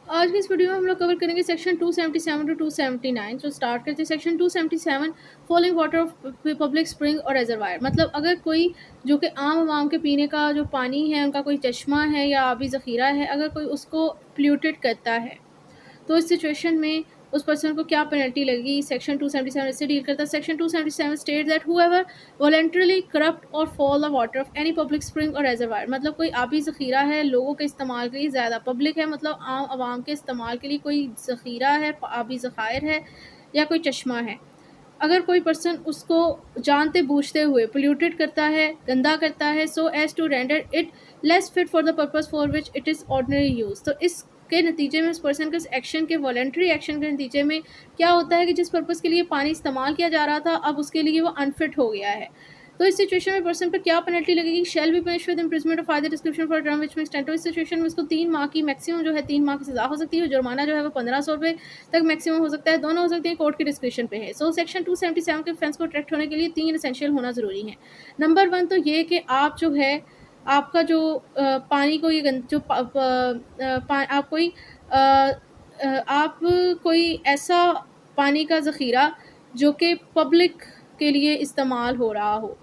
आज की इस वीडियो में हम लोग कवर करेंगे सेक्शन 277 टू 279। तो स्टार्ट करते हैं section 277, following water of public spring or reservoir. मतलब अगर कोई जो कि आम आवाम के पीने का जो पानी है, उनका कोई चश्मा है या आबी ज़ख़ीरा है, अगर कोई उसको पोल्यूटेड करता है तो इस सिचुएशन में उस पर्सन को क्या पेनल्टी लगेगी। सेक्शन 277 इससे डील करता है। Section 277 state that whoever voluntarily corrupt or foul the water of any public spring or reservoir. मतलब कोई आबी ज़ख़ीरा है लोगों के इस्तेमाल के लिए, ज़्यादा पब्लिक है मतलब आम आवाम के इस्तेमाल के लिए कोई ज़ख़ीरा है, आबी ज़ख़ायर है या कोई चश्मा है, अगर कोई पर्सन उसको जानते बूझते हुए पोल्यूटेड करता है, गंदा करता है, so as to render it less fit for the purpose for which it is ordinary use, तो इसके नतीजे में उस पर्सन के एक्शन के वॉलंटरी एक्शन के नतीजे में क्या होता है कि जिस पर्पज़ के लिए पानी इस्तेमाल किया जा रहा था अब उसके लिए वो अनफिट हो गया है। तो इस सिचुएशन में पर्सन पर क्या पेनल्टी लगेगी। Shall be punish with imprisonment of either description for term which may extend. तो इस सिचुएशन में उसको 3 माह की मैक्सिमम जो है 3 माह की सजा हो सकती है। जुर्माना जो है वो 1500 रुपये तक मैक्सिमम हो सकता है। दोनों हो सकते हैं, कोर्ट के डिस्क्रिप्शन पे है। सो सेक्शन 277 के ऑफेंस को ट्रैक्ट होने के लिए 3 एसेंशियल होना ज़रूरी है। नंबर 1 तो ये कि आप जो है आपका जो पानी को ये जो आप कोई आप कोई ऐसा पानी का ज़ख़ीरा जो कि पब्लिक के लिए इस्तेमाल हो रहा हो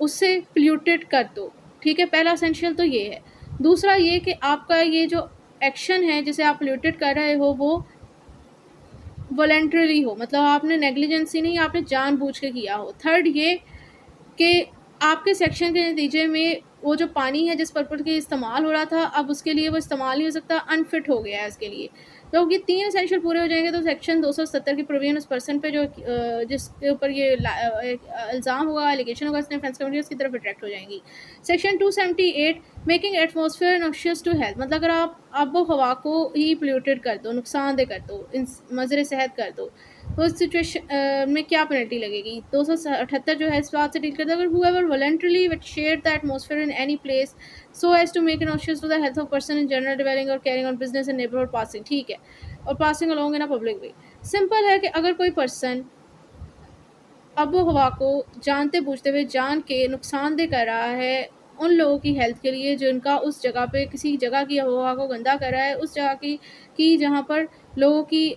उससे पोल्यूटेड कर दो। ठीक है, पहला एसेंशियल तो ये है। दूसरा ये कि आपका ये जो एक्शन है जिसे आप पोल्यूटेड कर रहे हो वो वॉलंटरली हो, मतलब आपने नेग्लिजेंसी नहीं, आपने जानबूझ के किया हो। थर्ड ये कि आपके सेक्शन के नतीजे में वो जो पानी है जिस पर्पज़ के इस्तेमाल हो रहा था अब उसके लिए वो इस्तेमाल नहीं हो सकता, अनफिट हो गया है इसके लिए। तो ये 3 एसेंशियल पूरे हो जाएंगे तो सेक्शन 270 की प्रोविजन उस पर्सन पे जो जिसके ऊपर ये इल्ज़ाम होगा, एलिगेशन होगा, इसने ऑफेंस कमिटी उसकी तरफ अट्रैक्ट हो जाएंगी। Section 278, making atmosphere noxious to health. मतलब अगर आप आबो हवा को ही पोल्यूटेड कर दो, नुकसानदेह कर दो, मज़र सेहत कर दो, तो इस सिचुएशन में क्या पेनल्टी लगेगी। 278 जो है इस बात से डील करता है अगर whoever voluntarily would share the atmosphere in any place so as to make it noxious to the health of person in general dwelling or carrying on business in neighborhood passing। ठीक है, और passing along in a public way। Simple है कि अगर कोई person आबो हवा को जानते बूझते हुए जान के नुकसानदेह कर रहा है उन लोगों की हेल्थ के लिए जिनका उस जगह पे किसी जगह की हवा को गंदा कर रहा है, उस जगह की जहाँ पर लोगों की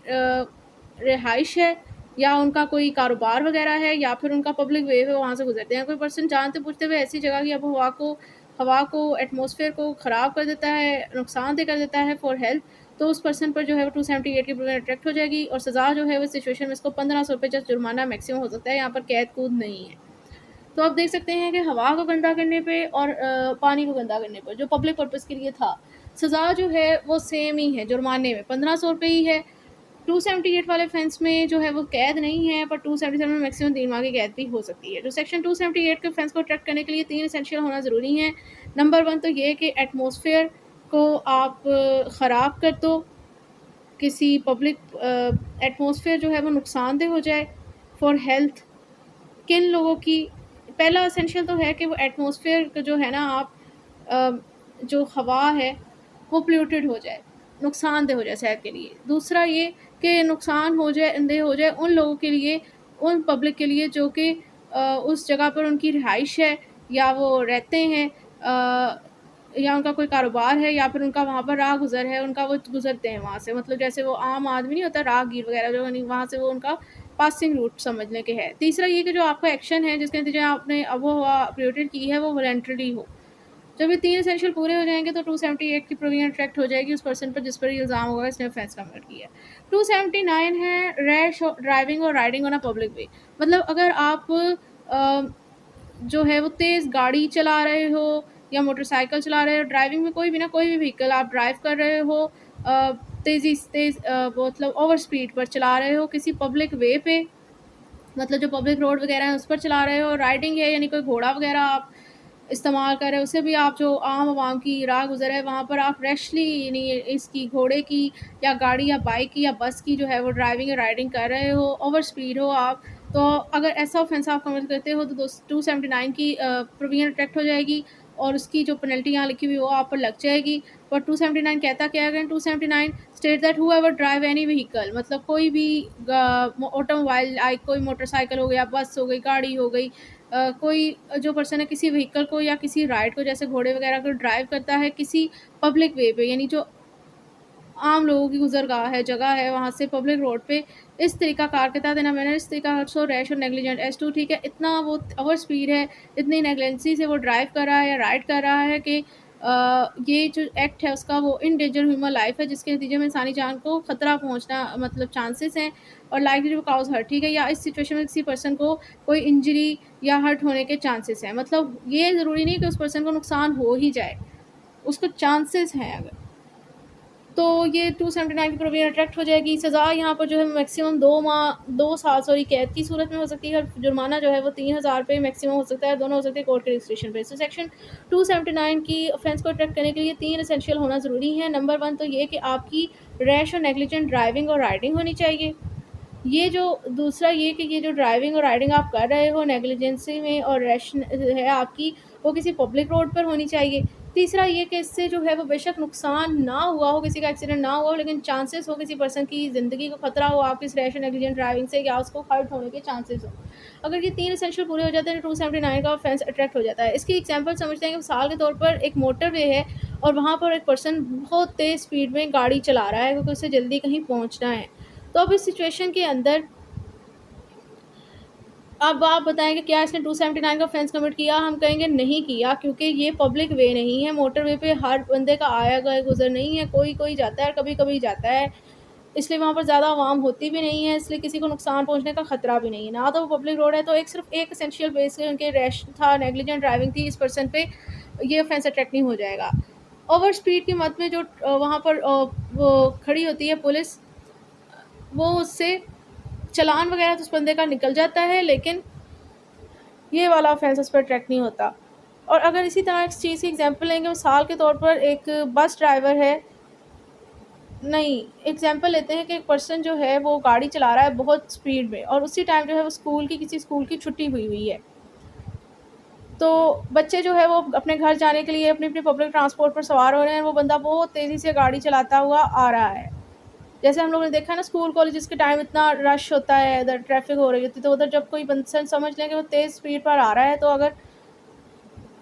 रिहाइश है या उनका कोई कारोबार वगैरह है या फिर उनका पब्लिक वे है वहाँ से गुजरते हैं। कोई पर्सन जानते बूझते हुए ऐसी जगह की हवा को एटमॉस्फेयर को ख़राब कर देता है, नुकसानदेह कर देता है फॉर हेल्थ, तो उस पर्सन पर जो है वो 278 की प्रोविजन अट्रैक्ट हो जाएगी और सज़ा जो है वो सिचुएशन में इसको 1500 रुपये जस्ट जुर्माना मैक्सिमम हो सकता है, यहाँ पर कैद कूद नहीं है। तो आप देख सकते हैं कि हवा को गंदा करने पे और पानी को गंदा करने पर जो पब्लिक पर्पज़ के लिए था सज़ा जो है वो सेम ही है, जुर्माने में 1500 रुपये ही है। 278 वाले ऑफेंस में जो है वो कैद नहीं है, पर 277 में मैक्सिमम 3 माह की कैद भी हो सकती है। तो सेक्शन 278 के ऑफेंस को ट्रैक करने के लिए 3 एसेंशियल होना ज़रूरी है। नंबर 1 तो ये कि एटमॉस्फेयर को आप ख़राब कर दो, किसी पब्लिक एटमॉस्फेयर जो है वो नुकसानदेह हो जाए फॉर हेल्थ किन लोगों की। पहला एसेंशियल तो है कि वो एटमॉस्फेयर का जो है ना आप जो हवा है वो पोल्यूटेड हो जाए, नुकसानदेह हो जाए सेहत के लिए। दूसरा ये कि नुकसान हो जाए उन लोगों के लिए, उन पब्लिक के लिए जो कि उस जगह पर उनकी रिहाइश है या वो रहते हैं, या उनका कोई कारोबार है या फिर उनका वहाँ पर राह गुज़र है, उनका वो गुज़रते हैं वहाँ से, मतलब जैसे वो आम आदमी नहीं होता राहगीर वगैरह जो नहीं, वहाँ से वो उनका पासिंग रूट समझने के है। तीसरा ये कि जो आपका एक्शन है जिसके नतीजे आपने आबो-हवा पोल्यूटेड की है वो वॉलंटरीली हो। जब ये 3 एसेंशियल पूरे हो जाएँगे तो 278 की प्रोविजन अट्रैक्ट हो जाएगी उस पर्सन पर जिस पर ये इल्ज़ाम होगा इसने ऑफेंस कमिट किया है। 279 है रैश ड्राइविंग और राइडिंग ऑन अ पब्लिक वे। मतलब अगर आप जो है वो तेज़ गाड़ी चला रहे हो या मोटरसाइकिल चला रहे हो, ड्राइविंग में कोई भी ना कोई भी व्हीकल आप ड्राइव कर रहे हो, तेज़ी से मतलब ओवर स्पीड पर चला रहे हो किसी पब्लिक वे पे, मतलब जो पब्लिक रोड वगैरह है उस पर चला रहे हो। राइडिंग है यानी कोई घोड़ा वगैरह आप इस्तेमाल कर रहे हो, उससे भी आप जो आम आवाम की राह गुज़र है वहाँ पर आप रैशली यानी इसकी घोड़े की या गाड़ी या बाइक की या बस की जो है वो ड्राइविंग या राइडिंग कर रहे हो, ओवर स्पीड हो आप, तो अगर ऐसा ऑफेंस आप कमिट करते हो तो 279 की प्रोविजन अट्रैक्ट हो जाएगी और उसकी जो पेनल्टी यहाँ लिखी हुई वो आप पर लग जाएगी। पर 279 कहता क्या है, 279 state that whoever drive any vehicle, मतलब कोई भी ऑटोमोबाइल लाइक कोई मोटरसाइकिल हो गया, बस हो गई, गाड़ी हो गई, कोई जो पर्सन है किसी व्हीकल को या किसी राइड को जैसे घोड़े वगैरह को ड्राइव करता है किसी पब्लिक वे पे, यानी जो आम लोगों की गुज़रगाह है, जगह है, वहाँ से पब्लिक रोड पे इस तरीक़ाकार के तहत इन अ मैनर इस तरीक़ा सो रैश और नेग्लिजेंट एज़ टू ठीक है, इतना वो ओवर स्पीड है, इतनी नेग्लिजेंसी से वो ड्राइव कर रहा है या राइड कर रहा है कि ये जो एक्ट है उसका वो इन डेंजर ह्यूमन लाइफ़ है, जिसके नतीजे में इंसानी जान को खतरा पहुँचना मतलब चांसेस हैं और लाइकली टू कॉज़ हर्ट ठीक है, या इस सिचुएशन में किसी पर्सन को कोई इंजरी या हर्ट होने के चांसेस हैं। मतलब ये ज़रूरी नहीं कि उस पर्सन को नुकसान हो ही जाए, उसको चांसेस हैं अगर। तो ये 279 की प्रोविज़न अट्रैक्ट हो जाएगी। सज़ा यहाँ पर जो है मैक्सिमम 2 साल सॉरी कैद की सूरत में हो सकती है और जुर्माना जो है वो 3000 रुपए मैक्सिमम हो सकता है, दोनों हो सकते हैं कोर्ट के डिस्क्रिप्शन पे। सो सेक्शन 279 की ऑफेंस को अट्रैक्ट करने के लिए 3 एसेंशियल होना ज़रूरी है। नंबर 1 तो ये कि आपकी रैश और नेग्लिजेंट ड्राइविंग और राइडिंग होनी चाहिए। ये जो दूसरा ये कि ये जो ड्राइविंग और राइडिंग आप कर रहे हो नेग्लिजेंसी में और रैश है आपकी, वो किसी पब्लिक रोड पर होनी चाहिए। तीसरा ये कि इससे जो है वो बेशक नुकसान ना हुआ हो, किसी का एक्सीडेंट ना हुआ हो, लेकिन चांसेस हो किसी पर्सन की ज़िंदगी को खतरा हो आपकी इस रैश और नेग्लिजेंट ड्राइविंग से या उसको हर्ट होने के चांसेस हो। अगर ये 3 एसेंशियल पूरे हो जाते हैं तो 279 का ऑफेंस अट्रैक्ट हो जाता है। इसकी एग्जांपल समझते हैं कि मिसाल के तौर पर एक मोटरवे है और वहाँ पर एक पर्सन बहुत तेज़ स्पीड में गाड़ी चला रहा है क्योंकि उसे जल्दी कहीं पहुँचना है। तो अब इस सिचुएशन के अंदर अब आप बताएँ कि क्या इसने 279 का ऑफेंस कमिट किया? हम कहेंगे नहीं किया क्योंकि ये पब्लिक वे नहीं है, मोटरवे पे हर बंदे का आया-गया गुज़र नहीं है, कोई-कोई जाता है और कभी-कभी जाता है। इसलिए वहाँ पर ज़्यादा आवाम होती भी नहीं है, इसलिए किसी को नुकसान पहुँचने का खतरा भी नहीं है। ना तो वो पब्लिक रोड है, तो एक सिर्फ़ एक एसेंशियल बेस पे उनके रैश था, नेग्लिजेंट ड्राइविंग थी, इस पर्सन पे ये ऑफेंस अट्रैक्ट नहीं हो जाएगा। ओवर स्पीड की मद में जो वहाँ पर वो खड़ी होती है पुलिस, वो उससे चालान वगैरह तो उस बंदे का निकल जाता है, लेकिन ये वाला ऑफेंस उस पर अट्रैक्ट नहीं होता। और अगर इसी तरह इस चीज़ की एग्जांपल लेंगे, मिसाल के तौर पर एक बस ड्राइवर है नहीं, एग्जांपल लेते हैं कि एक पर्सन जो है वो गाड़ी चला रहा है बहुत स्पीड में और उसी टाइम जो है वो किसी स्कूल की छुट्टी हुई है। तो बच्चे जो है वो अपने घर जाने के लिए अपनी-अपनी पब्लिक ट्रांसपोर्ट पर सवार हो रहे हैं, वो बंदा बहुत तेज़ी से गाड़ी चलाता हुआ आ रहा है। जैसे हम लोगों ने देखा है ना स्कूल कॉलेजेस के टाइम इतना रश होता है, इधर ट्रैफिक हो रही होती है, तो उधर जब कोई पर्सन समझ लें कि वो तेज़ स्पीड पर आ रहा है, तो अगर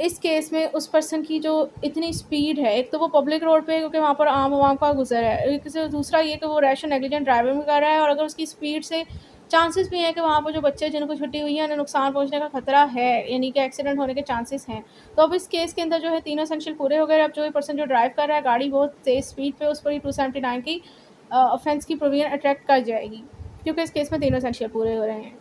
इस केस में उस पर्सन की जो इतनी स्पीड है, एक तो वो पब्लिक रोड पे है क्योंकि वहाँ पर आम आवाम का गुज़र है। एक से दूसरा ये कि वो रैश और नेग्लिजेंट ड्राइविंग भी कर रहा है और अगर उसकी स्पीड से चांसेस भी हैं कि वहाँ पर जो बच्चे जिनको छुट्टी हुई है उन्हें नुकसान पहुँचने का खतरा है, यानी कि एक्सीडेंट होने के चांसेस हैं। तो अब इस केस के अंदर जो है तीनों एसेंशियल पूरे हो गए। अब जो ये पर्सन जो ड्राइव कर रहा है गाड़ी बहुत तेज़ स्पीड पे, उस पर ही 279 की ऑफेंस की प्रोविज़न अट्रैक्ट कर जाएगी, क्योंकि इस केस में तीनों एसेंशियल पूरे हो रहे हैं।